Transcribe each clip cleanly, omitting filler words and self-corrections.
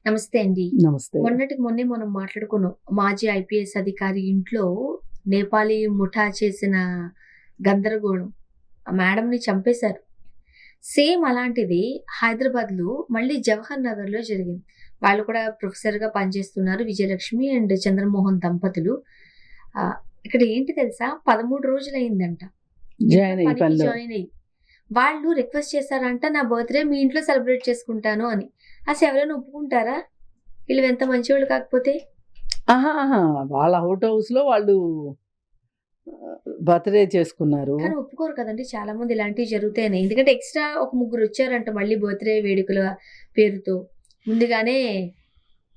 నమస్తే అండి. నమస్తే. మొన్నటికి మొన్నే మనం మాట్లాడుకున్నాం. మాజీ ఐపీఎస్ అధికారి ఇంట్లో నేపాలీ ముఠా చేసిన గందరగోళం. ఆ మేడంని చంపేశారు. సేమ్ అలాంటిది హైదరాబాద్‌లో మళ్ళీ జవహర్ నగర్‌లో జరిగింది. వాళ్ళు కూడా ప్రొఫెసర్‌గా పనిచేస్తున్నారు. విజయలక్ష్మి అండ్ చంద్రమోహన్ దంపతులు. ఆహ్, ఇక్కడ ఏంటి తెలుసా? 13 రోజులయిందంట. ఇంట్లో జాయిన్ అయ్యి పనికి పనిలో. జాయిన్ అయ్యి. వాళ్ళు రిక్వెస్ట్ చేశారంట నా బర్త్‌డే మీ ఇంట్లో సెలబ్రేట్ చేసుకుంటాను అని. అసలు ఎవరైనా ఒప్పుకుంటారా? వీళ్ళు ఎంత మంచోళ్ళు కాకపోతే. ఆహా! వాళ్ళ హౌస్‌లో వాళ్ళు బర్త్‌డే చేసుకున్నారు. కానీ ఒప్పుకోరు కదండీ! చాలా మంది ఇలాంటివి జరుగుతాయని. ఎందుకంటే ఎక్స్‌ట్రా ఒక ముగ్గురొచ్చారంట మళ్ళీ బర్త్‌డే వేడుకల పేరుతో. ముందుగానే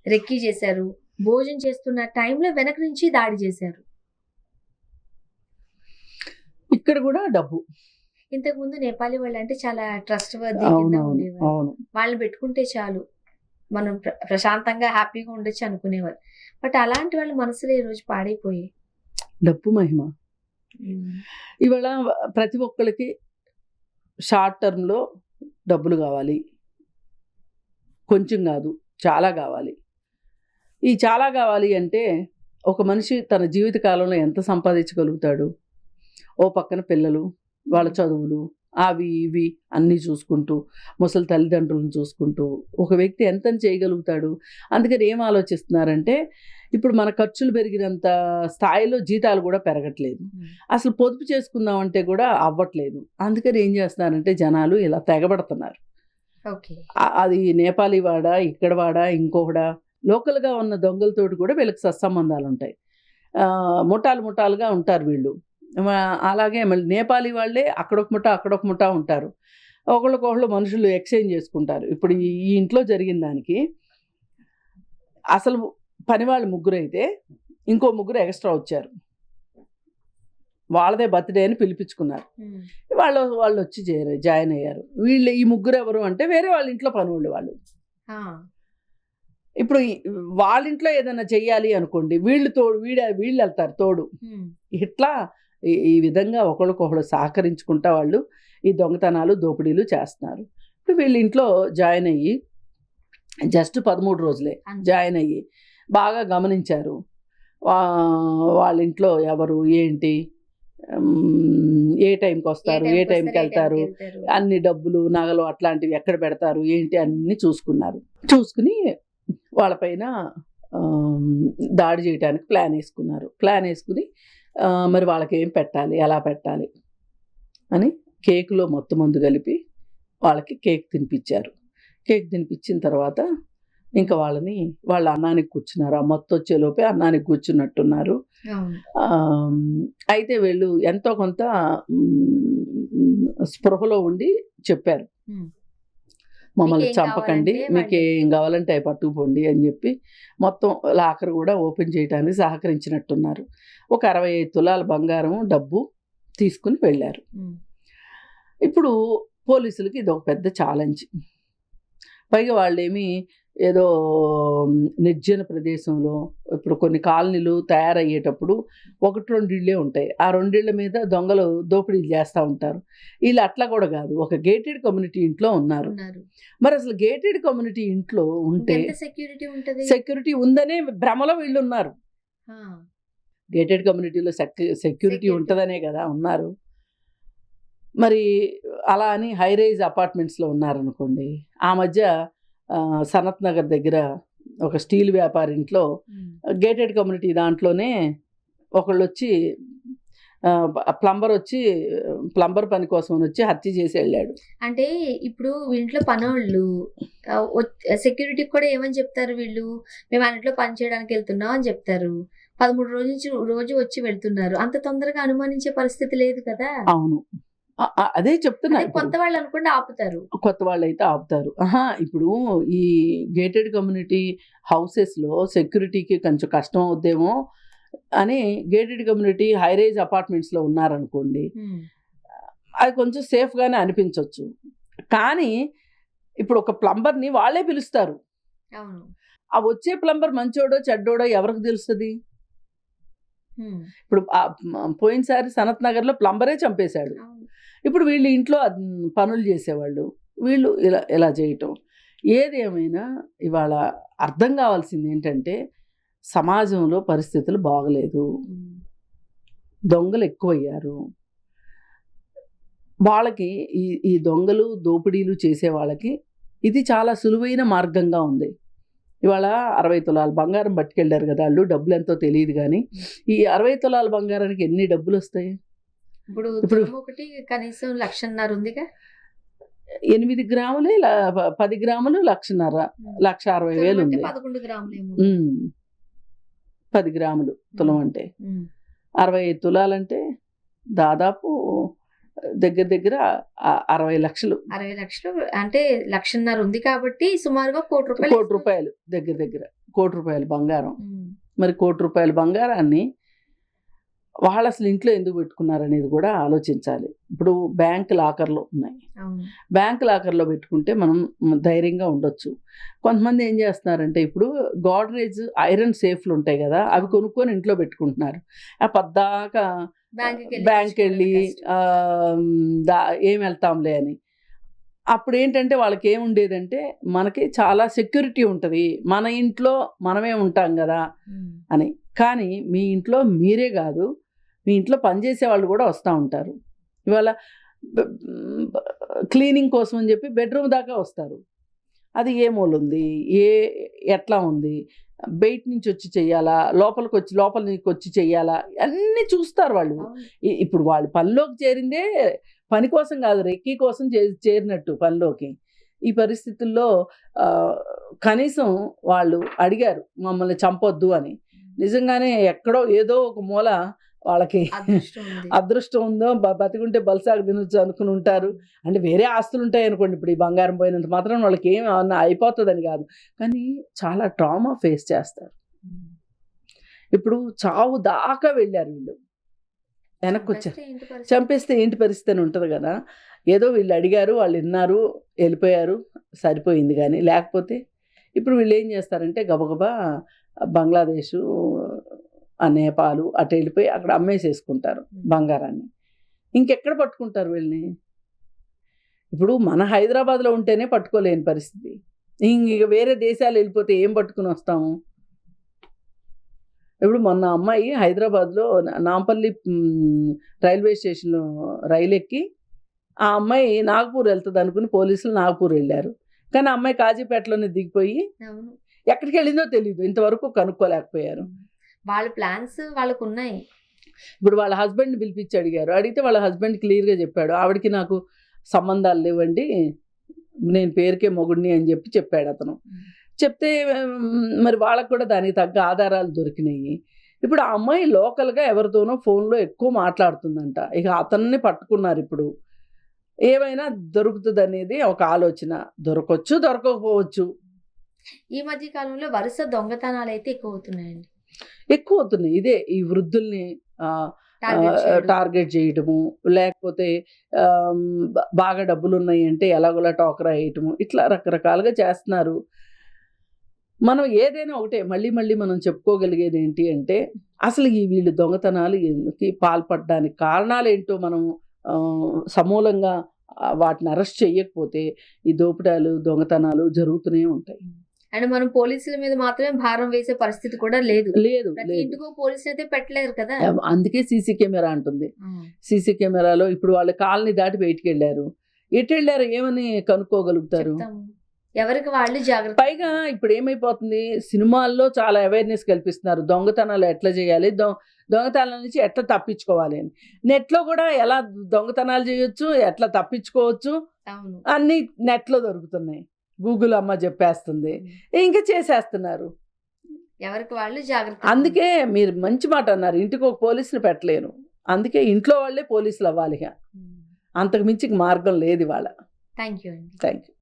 రెక్కీ చేశారు. భోజనం చేస్తున్న టైంలో వెనక నుంచి దాడి చేశారు. ఇక్కడ కూడా డబ్బు. ఇంతకుముందు నేపాలీ వాళ్ళంటే చాలా ట్రస్ట్ వర్తీ కింద అవునవును. ఉండేవారు. అవును. వాళ్ళని పెట్టుకుంటే చాలు. మనం ప్రశాంతంగా హ్యాపీగా ఉండొచ్చు అనుకునేవారు. బట్ అలాంటి వాళ్ళ మనసులు ఈరోజు పాడైపోయాయి. డబ్బు మహిమ. ఇవాళ ప్రతి ఒక్కళ్ళకి షార్ట్ టర్మ్‌లో డబ్బులు కావాలి. కొంచెం కాదు, చాలా కావాలి. ఈ చాలా కావాలి అంటే ఒక మనిషి తన జీవిత కాలంలో ఎంత సంపాదించగలుగుతాడు? ఓ పక్కన పిల్లలు, వాళ్ళ చదువులు, అవి ఇవి అన్నీ చూసుకుంటూ, ముసలి తల్లిదండ్రులను చూసుకుంటూ ఒక వ్యక్తి ఎంతని చేయగలుగుతాడు? అందుకని ఏం ఆలోచిస్తున్నారంటే, ఇప్పుడు మన ఖర్చులు పెరిగినంత స్థాయిలో జీతాలు కూడా పెరగట్లేదు. అసలు పొదుపు చేసుకుందామంటే కూడా అవ్వట్లేదు. అందుకని ఏం చేస్తున్నారంటే జనాలు ఇలా తెగబడుతున్నారు. ఓకే. అది నేపాలీ వాడా, ఇక్కడ వాడా, ఇంకొకడా, లోకల్‌గా ఉన్న దొంగలతోటి కూడా వీళ్ళకి సత్సంబంధాలుంటాయి. ముఠాలుగా ఉంటారు వీళ్ళు. అలాగే మళ్ళీ నేపాలీ వాళ్ళే అక్కడొక ముఠా ఉంటారు. ఒకళ్ళకొకళ్ళు మనుషులు ఎక్స్‌చేంజ్ చేసుకుంటారు. ఇప్పుడు ఈ ఇంట్లో జరిగిన దానికి అసలు పనివాళ్ళు ముగ్గురైతే ఇంకో ముగ్గురు ఎక్స్‌ట్రా వచ్చారు. వాళ్ళదే బర్త్‌డే అని పిలిపించుకున్నారు. వాళ్ళొచ్చి జాయిన్ అయ్యారు. వీళ్ళు ఈ ముగ్గురు ఎవరు అంటే వేరే వాళ్ళ ఇంట్లో పనోళ్ళు వాళ్ళు. ఇప్పుడు వాళ్ళ ఇంట్లో ఏదైనా చెయ్యాలి అనుకోండి, వీళ్ళెళ్తారు తోడు. ఇట్లా ఈ విధంగా ఒకళ్ళకొకళ్ళు సహకరించుకుంటా వాళ్ళు ఈ దొంగతనాలు, దోపిడీలు చేస్తున్నారు. ఇప్పుడు వీళ్ళ ఇంట్లో జాయిన్ అయ్యి జస్ట్ 13 రోజులే జాయిన్ అయ్యి బాగా గమనించారు. వాళ్ళ ఇంట్లో ఎవరు, ఏంటి, ఏ టైంకి వస్తారు, ఏ టైంకి వెళ్తారు, అన్ని డబ్బులు, నగలు అట్లాంటివి ఎక్కడ పెడతారు, ఏంటి అన్నీ చూసుకున్నారు. చూసుకుని వాళ్ళపైన దాడి చేయడానికి ప్లాన్ వేసుకుని మరి వాళ్ళకి ఏం పెట్టాలి, ఎలా పెట్టాలి అని కేకులో మొత్తం మందు కలిపి వాళ్ళకి కేక్ తినిపించారు. కేక్ తినిపించిన తర్వాత ఇంకా వాళ్ళ అన్నానికి కూర్చున్నారు. ఆ మొత్తం వచ్చేలోపే అన్నానికి కూర్చున్నట్టున్నారు. అయితే వీళ్ళు ఎంతో కొంత స్పృహలో ఉండి చెప్పారు, మమ్మల్ని చంపకండి, మీకు ఏం కావాలంటే అవి పట్టుకుపోండి అని చెప్పి మొత్తం లాకర్ కూడా ఓపెన్ చేయడానికి సహకరించినట్టున్నారు. ఒక 65 తులాల బంగారం, డబ్బు తీసుకుని వెళ్ళారు. ఇప్పుడు పోలీసులకి ఇది ఒక పెద్ద ఛాలెంజ్. పైగా వాళ్ళేమి ఏదో నిర్జన ప్రదేశంలో, ఇప్పుడు కొన్ని కాలనీలు తయారయ్యేటప్పుడు 1-2 ఇళ్ళే ఉంటాయి. ఆ 2 ఇళ్ళ మీద దొంగలు దోపిడీలు చేస్తూ ఉంటారు. వీళ్ళు అట్లా కూడా కాదు, ఒక గేటెడ్ కమ్యూనిటీ ఇంట్లో ఉన్నారు. మరి అసలు గేటెడ్ కమ్యూనిటీ ఇంట్లో ఉంటే సెక్యూరిటీ ఉందనే భ్రమలో వీళ్ళు ఉన్నారు. గేటెడ్ కమ్యూనిటీలో సెక్యూరిటీ ఉంటుందనే కదా ఉన్నారు. మరి అలా అని హై రైజ్ అపార్ట్మెంట్స్లో ఉన్నారనుకోండి. ఆ మధ్య సనత్ నగర్ దగ్గర ఒక స్టీల్ వ్యాపారి ఇంట్లో గేటెడ్ కమ్యూనిటీ దాంట్లోనే ఒకళ్ళు వచ్చి ప్లంబర్ పని కోసం వచ్చి హత్య చేసి వెళ్ళాడు. అంటే ఇప్పుడు ఇంట్లో పనోళ్ళు సెక్యూరిటీకి కూడా ఏమని చెప్తారు వీళ్ళు, మేము ఆ ఇంట్లో పని చేయడానికి వెళ్తున్నాం అని చెప్తారు. 13 రోజుల నుంచి రోజు వచ్చి వెళ్తున్నారు. అంత తొందరగా అనుమానించే పరిస్థితి లేదు కదా. అవును, అదే చెప్తున్నా. కొత్త వాళ్ళు అనుకుంటే ఆపుతారు. కొత్త వాళ్ళు అయితే ఆపుతారు. ఇప్పుడు ఈ గేటెడ్ కమ్యూనిటీ హౌసెస్లో సెక్యూరిటీకి కొంచెం కష్టం అవుద్దేమో అని గేటెడ్ కమ్యూనిటీ హై రైజ్ అపార్ట్మెంట్స్లో ఉన్నారనుకోండి, అది కొంచెం సేఫ్గానే అనిపించవచ్చు. కానీ ఇప్పుడు ఒక ప్లంబర్ని వాళ్ళే పిలుస్తారు. ఆ వచ్చే ప్లంబర్ మంచోడో చెడ్డోడో ఎవరికి తెలుస్తుంది? ఇప్పుడు పోయినసారి సనత్ నగర్లో ప్లంబరే చంపేశాడు. ఇప్పుడు వీళ్ళు ఇంట్లో పనులు చేసేవాళ్ళు, వీళ్ళు ఇలా చేయటం. ఏదేమైనా ఇవాళ అర్థం కావాల్సింది ఏంటంటే సమాజంలో పరిస్థితులు బాగలేదు, దొంగలు ఎక్కువయ్యారు. వాళ్ళకి ఈ దొంగలు దోపిడీలు చేసే వాళ్ళకి ఇది చాలా సులువైన మార్గంగా ఉంది. ఇవాళ 60 తులాల బంగారం పట్టుకెళ్ళారు కదా వాళ్ళు, డబ్బులు ఎంతో తెలియదు కానీ ఈ 60 తులాల బంగారానికి ఎన్ని డబ్బులు వస్తాయి? ఇప్పుడు ఒకటి కనీసం 1,50,000 ఉందిగా. 8 గ్రాములే 10 గ్రాములు 1,50,000, 1,60,000 ఉంది. 11 గ్రాములు 10 గ్రాములు తులం అంటే 65 తులాలంటే దాదాపు దగ్గర దగ్గర 60 లక్షలు. 60 లక్షలు అంటే 1,50,000 ఉంది కాబట్టి సుమారుగా ₹1,00,00,000. దగ్గర దగ్గర ₹1,00,00,000 బంగారం. మరి ₹1,00,00,000 బంగారాన్ని వాళ్ళు అసలు ఇంట్లో ఎందుకు పెట్టుకున్నారు అనేది కూడా ఆలోచించాలి. ఇప్పుడు బ్యాంక్ లాకర్లు ఉన్నాయి, బ్యాంక్ లాకర్లో పెట్టుకుంటే మనం ధైర్యంగా ఉండొచ్చు. కొంతమంది ఏం చేస్తున్నారంటే ఇప్పుడు గోడ్రేజ్ ఐరన్ సేఫ్లు ఉంటాయి కదా, అవి కొనుక్కొని ఇంట్లో పెట్టుకుంటున్నారు. పద్దాకా బ్యాంక్ వెళ్ళి ఏం వెళ్తాంలే అని. అప్పుడు ఏంటంటే వాళ్ళకి ఏముండేదంటే మనకి చాలా సెక్యూరిటీ ఉంటుంది, మన ఇంట్లో మనమే ఉంటాం కదా అని. కానీ మీ ఇంట్లో మీరే కాదు, మీ ఇంట్లో పనిచేసే వాళ్ళు కూడా వస్తూ ఉంటారు. ఇవాళ క్లీనింగ్ కోసం అని చెప్పి బెడ్రూమ్ దాకా వస్తారు. అది ఏ మూల ఉంది, ఎట్లా ఉంది, బయట నుంచి వచ్చి చెయ్యాలా, లోపల నుంచి వచ్చి చెయ్యాలా, అన్నీ చూస్తారు వాళ్ళు. ఇప్పుడు వాళ్ళు పనిలోకి చేరిందే పని కోసం కాదు, రెక్కీ కోసం చేరినట్టు పనిలోకి. ఈ పరిస్థితుల్లో కనీసం వాళ్ళు అడిగారు మమ్మల్ని చంపొద్దు అని. నిజంగానే ఎక్కడో ఏదో ఒక మూల వాళ్ళకి అదృష్టం ఉందో, బతికుంటే బలసాగు తినొచ్చు అనుకుని ఉంటారు. అంటే వేరే ఆస్తులు ఉంటాయి అనుకోండి, ఇప్పుడు ఈ బంగారం పోయినంత మాత్రం వాళ్ళకి ఏం అయిపోతుందని కాదు, కానీ చాలా ట్రామా ఫేస్ చేస్తారు. ఇప్పుడు చావు దాకా వెళ్ళారు వీళ్ళు, వెనక్కి వచ్చారు. చంపేస్తే ఏంటి పరిస్థితి అని ఉంటుంది కదా. ఏదో వీళ్ళు అడిగారు, వాళ్ళు విన్నారు, వెళ్ళిపోయారు, సరిపోయింది. కానీ లేకపోతే ఇప్పుడు వీళ్ళు ఏం చేస్తారంటే గబగబా బంగ్లాదేశు, నేపాలు అటు వెళ్ళిపోయి అక్కడ అమ్మేసేసుకుంటారు బంగారాన్ని. ఇంకెక్కడ పట్టుకుంటారు వీళ్ళని? ఇప్పుడు మన హైదరాబాద్లో ఉంటేనే పట్టుకోలేని పరిస్థితి, ఇంక వేరే దేశాలు వెళ్ళిపోతే ఏం పట్టుకుని వస్తాము? ఇప్పుడు మొన్న అమ్మాయి హైదరాబాద్లో నాంపల్లి రైల్వే స్టేషన్లో రైలు ఎక్కి ఆ అమ్మాయి నాగపూర్ వెళ్తుంది అనుకుని పోలీసులు నాగపూర్ వెళ్ళారు. కానీ ఆ అమ్మాయి కాజీపేటలోనే దిగిపోయి ఎక్కడికి వెళ్ళిందో తెలియదు, ఇంతవరకు కనుక్కోలేకపోయారు. వాళ్ళ ప్లాన్స్ వాళ్ళకు ఉన్నాయి. ఇప్పుడు వాళ్ళ హస్బెండ్ని పిలిపించి అడిగారు, అడిగితే వాళ్ళ హస్బెండ్ క్లియర్గా చెప్పాడు, ఆవిడకి నాకు సంబంధాలు లేవండి, నేను పేరుకే మొగుడిని అని చెప్పాడు అతను. చెప్తే మరి వాళ్ళకు కూడా దానికి తగ్గ ఆధారాలు దొరికినాయి. ఇప్పుడు ఆ అమ్మాయి లోకల్గా ఎవరితోనో ఫోన్లో ఎక్కువ మాట్లాడుతుందంట. ఇక అతన్ని పట్టుకున్నారు. ఇప్పుడు ఏమైనా దొరుకుతుంది అనేది ఒక ఆలోచన. దొరకవచ్చు, దొరకకపోవచ్చు. ఈ మధ్య కాలంలో వరుస దొంగతనాలు అయితే ఎక్కువ అవుతున్నాయి. ఇదే ఈ వృద్ధుల్ని టార్గెట్ చేయటము, లేకపోతే బాగా డబ్బులు ఉన్నాయి అంటే ఎలాగోలా టోకరా వేయటము, ఇట్లా రకరకాలుగా చేస్తున్నారు. మనం ఏదైనా ఒకటే మళ్ళీ మనం చెప్పుకోగలిగేది ఏంటి అంటే అసలు వీళ్ళు దొంగతనాలు ఎందుకు పాల్పడడానికి కారణాలు ఏంటో మనం సమూలంగా వాటిని అరెస్ట్ చేయకపోతే ఈ దోపిడాలు దొంగతనాలు జరుగుతూనే ఉంటాయి. అండ్ మనం పోలీసుల మీద మాత్రమే భారం వేసే పరిస్థితి కూడా లేదు. ఇంటికో పోలీసులు అయితే పెట్టలేరు కదా. అందుకే సీసీ కెమెరా అంటుంది. సీసీ కెమెరాలో ఇప్పుడు వాళ్ళ కాలనీ దాటి బయటికి వెళ్ళారు, ఎటు వెళ్ళారు ఏమని కనుక్కోగలుగుతారు? ఎవరికి వాళ్ళు జాగ్రత్త. పైగా ఇప్పుడు ఏమైపోతుంది, సినిమాల్లో చాలా అవేర్నెస్ కల్పిస్తున్నారు, దొంగతనాలు ఎట్లా చేయాలి, దొంగతనాల నుంచి ఎట్లా తప్పించుకోవాలి అని. నెట్లో కూడా ఎలా దొంగతనాలు చేయొచ్చు, ఎట్లా తప్పించుకోవచ్చు అన్ని నెట్లో దొరుకుతున్నాయి. గూగుల్ అమ్మ చెప్పేస్తుంది, ఇంకా చేసేస్తున్నారు. ఎవరికి వాళ్ళు జాగ్రత్త. అందుకే మీరు మంచి మాట అన్నారు, ఇంటికి ఒక పోలీసుని పెట్టలేరు, అందుకే ఇంట్లో వాళ్ళే పోలీసులు అవ్వాలి. అంతకు మించి మార్గం లేదు ఇవాళ. Thank you. Thank you.